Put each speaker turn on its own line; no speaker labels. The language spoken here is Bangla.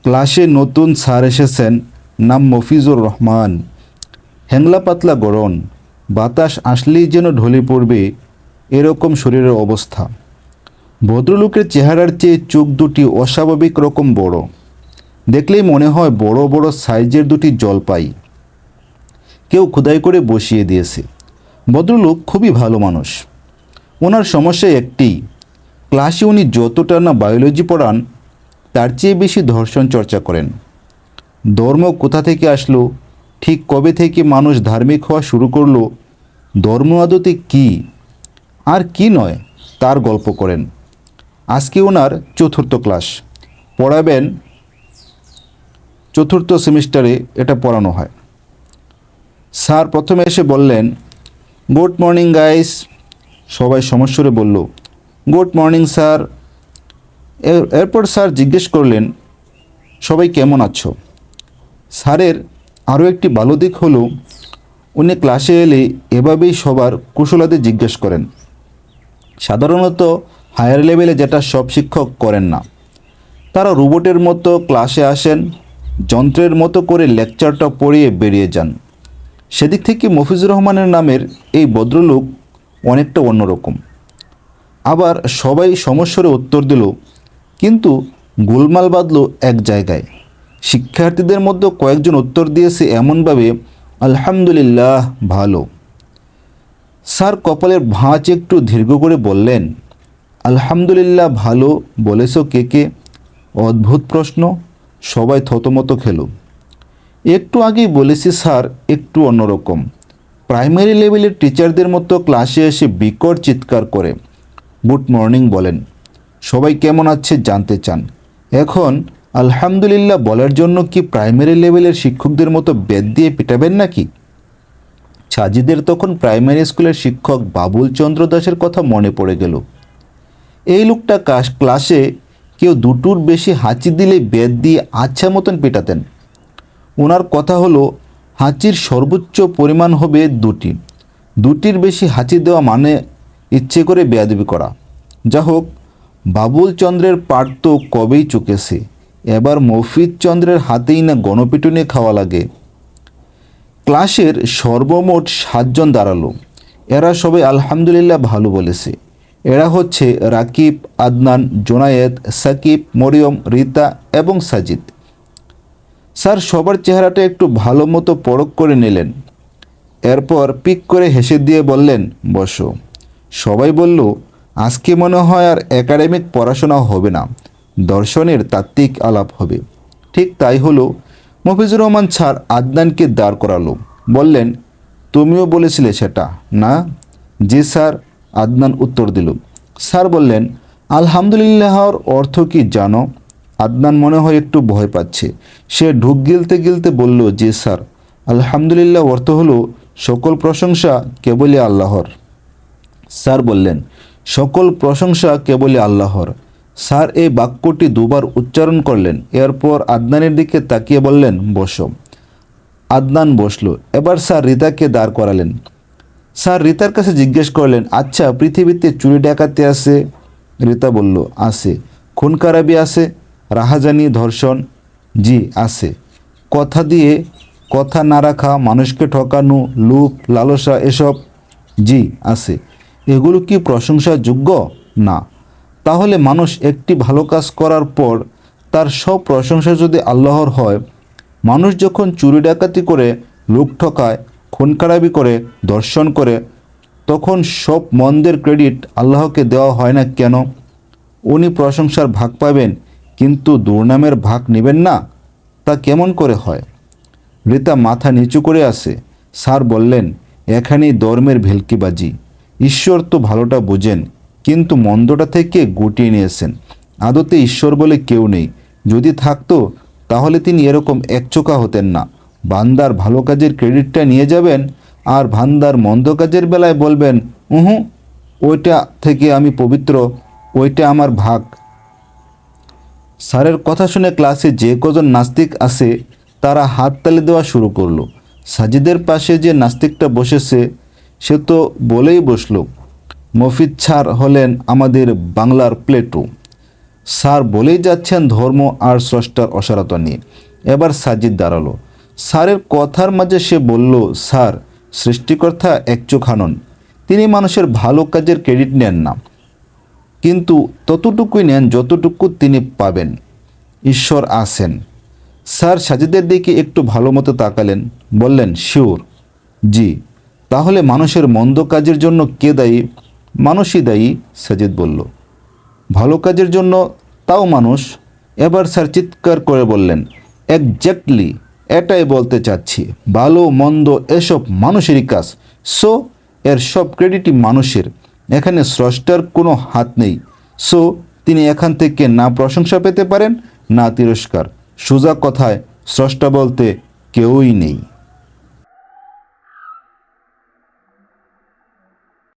ক্লাসে নতুন স্যার এসেছেন, নাম মফিজুর রহমান। হ্যাংলা পাতলা গড়ন, বাতাস আসলেই যেন ঢলে পড়বে এরকম শরীরের অবস্থা। ভদ্রলোকের চেহারার চেয়ে চোখ দুটি অস্বাভাবিক রকম বড়, দেখলেই মনে হয় বড় বড় সাইজের দুটি জলপাই কেউ খোদাই করে বসিয়ে দিয়েছে। ভদ্রলোক খুবই ভালো মানুষ। ওনার সমস্যা একটি, ক্লাসে উনি যতটা না বায়োলজি পড়ান তার চেয়ে বেশি ধর্ষণ চর্চা করেন। ধর্ম কোথা থেকে আসলো, ঠিক কবে থেকে মানুষ ধার্মিক হওয়া শুরু করলো, ধর্ম আদতে কী আর কি নয় তার গল্প করেন। আজকে ওনার চতুর্থ ক্লাস পড়াবেন, চতুর্থ সেমিস্টারে এটা পড়ানো হয়। স্যার প্রথমে এসে বললেন, গুড মর্নিং গাইস। সবাই সমস্বরে বলল, গুড মর্নিং স্যার। এরপর স্যার জিজ্ঞেস করলেন, সবাই কেমন আছো? স্যারের আরও একটি ভালো দিক হলো উনি ক্লাসে এলে এভাবেই সবার কুশলাদি জিজ্ঞেস করেন। সাধারণত হায়ার লেভেলে যেটা সব শিক্ষক করেন না। তারা রোবটের মতো ক্লাসে আসেন, যন্ত্রের মতো করে লেকচারটা পড়িয়ে বেরিয়ে যান। সেদিক থেকে মফিজুর রহমানের নামের এই ভদ্রলোক অনেকটা অন্যরকম। আবার সবাই সমস্যারে উত্তর দিল, কিন্তু গোলমাল বাঁধল এক জায়গায়। শিক্ষার্থীদের মধ্যে কয়েকজন উত্তর দিয়েছে এমনভাবে, আলহামদুলিল্লাহ ভালো। স্যার কপালের ভাঁজ একটু দীর্ঘ করে বললেন, আলহামদুলিল্লাহ ভালো বলেছ কে কে? অদ্ভুত প্রশ্ন। সবাই থতমত খেল। একটু আগেই বলেছি স্যার একটু অন্যরকম। প্রাইমারি লেভেলের টিচারদের মতো ক্লাসে এসে বিকট চিৎকার করে গুড মর্নিং বলেন, সবাই কেমন আছে জানতে চান। এখন আলহামদুলিল্লাহ বলার জন্য কি প্রাইমারি লেভেলের শিক্ষকদের মতো বেদ দিয়ে পিটাবেন নাকি? সাজিদের তখন প্রাইমারি স্কুলের শিক্ষক বাবুল চন্দ্র দাসের কথা মনে পড়ে গেল। এই লোকটা ক্লাসে কেউ দুটোর বেশি হাঁচি দিলে বেদ দিয়ে আচ্ছা মতন পিটাতেন। ওনার কথা হলো, হাঁচির সর্বোচ্চ পরিমাণ হবে দুটি, দুটির বেশি হাঁচি দেওয়া মানে ইচ্ছে করে বেয়াদবি করা। যা হোক, বাবুল চন্দ্রের পাঠ তো কবেই চুকেছে, এবার মফিজ চন্দ্রের হাতেই না গণপিটুনি খাওয়া লাগে। ক্লাসের সর্বমোট 7 জন দাঁড়ালো। এরা সবাই আলহামদুলিল্লাহ ভালো বলেছে। এরা হচ্ছে রাকিব, আদনান, জোনায়েদ, সাকিব, মরিয়ম, রিতা এবং সাজিদ। স্যার সবার চেহারাটা একটু ভালো মতো পরখ করে নিলেন। এরপর পিক করে হেসে দিয়ে বললেন, বসো। সবাই বলল, আজকে মনে হয় আর একাডেমিক পড়াশোনা হবে না, দর্শনের তাত্ত্বিক আলাপ হবে। ঠিক তাই হলো। মফিজুর রহমান স্যার আদনানকে দাঁড় করালো, বললেন, তুমিও বলেছিলে সেটা না? জি স্যার, আদনান উত্তর দিল। স্যার বললেন, আলহামদুলিল্লাহর অর্থ কি জানো? আদনান মনে হয় একটু ভয় পাচ্ছে। সে ঢুক গিলতে গিলতে বলল, জি স্যার, আলহামদুলিল্লাহ অর্থ হলো সকল প্রশংসা কেবলই আল্লাহর। স্যার বললেন, সকল প্রশংসা কেবলই আল্লাহর। স্যার এই বাক্যটি দুবার উচ্চারণ করলেন। এরপর আদনানের দিকে তাকিয়ে বললেন, বসো। আদনান বসলো। এবার স্যার রিতাকে দাঁড় করালেন। স্যার রিতার কাছে জিজ্ঞেস করলেন, আচ্ছা পৃথিবীতে চুরি ডাকাতি আছে? রিতা বলল, আছে। খুন খারাপি আছে? রাহাজানি, ধর্ষণ? জি আছে। কথা দিয়ে কথা না রাখা, মানুষকে ঠকানো, লুপ, লালসা এসব? জি আছে। এগুলো কি প্রশংসাযোগ্য? না। তাহলে মানুষ একটি ভালো কাজ করার পর তার সব প্রশংসা যদি আল্লাহর হয়, মানুষ যখন চুরি ডাকাতি করে, লোক ঠকায়, খুন খারাপি করে, ধর্ষণ করে, তখন সব মন্দের ক্রেডিট আল্লাহকে দেওয়া হয় না কেন? উনি প্রশংসার ভাগ পাবেন, কিন্তু দুর্নামের ভাগ নেবেন না, তা কেমন করে হয়? রিতা মাথা নিচু করে আছে। স্যার বললেন, এখানেই ধর্মের ভেলকিবাজি। ঈশ্বর তো ভালোটা বোঝেন, কিন্তু মন্দটা থেকে গুটিয়ে নিয়েছেন। আদতে ঈশ্বর বলে কেউ নেই। যদি থাকতো তাহলে তিনি এরকম একচোখা হতেন না। বান্দার ভালো কাজের ক্রেডিটটা নিয়ে যাবেন, আর বান্দার মন্দ কাজের বেলায় বলবেন, ওইটা থেকে আমি পবিত্র, ওইটা আমার ভাগ। স্যারের কথা শুনে ক্লাসে যে কজন নাস্তিক আছে তারা হাততালি দেওয়া শুরু করলো। সাজিদের পাশে যে নাস্তিকটা বসেছে সে তো বলেই বসলো, মফিজ স্যার হলেন আমাদের বাংলার প্লেটো। স্যার বলেই যাচ্ছেন ধর্ম আর স্রষ্টার অসারতা নিয়ে। এবার সাজিদ দাঁড়ালো। স্যারের কথার মাঝে সে বলল, স্যার, সৃষ্টিকর্তা একচোখা নন। তিনি মানুষের ভালো কাজের ক্রেডিট নেন না, কিন্তু ততটুকুই নেন যতটুকু তিনি পাবেন। ঈশ্বর আছেন। স্যার সাজিদের দিকে একটু ভালো মতো তাকালেন, বললেন, শিওর? জি। তাহলে মানুষের মন্দ কাজের জন্য কে দায়ী? মানুষই দায়ী, সাজিদ বলল। ভালো কাজের জন্য তাও মানুষ? এবার স্যার চিৎকার করে বললেন, এক্স্যাক্টলি, এটাই বলতে চাচ্ছি। ভালো মন্দ এসব মানুষেরই কাজ। সো এর সব ক্রেডিটই মানুষের, এখানে স্রষ্টার কোনো হাত নেই। সো তিনি এখান থেকে না প্রশংসা পেতে পারেন না তিরস্কার। সোজা কথায় স্রষ্টা বলতে কেউই নেই।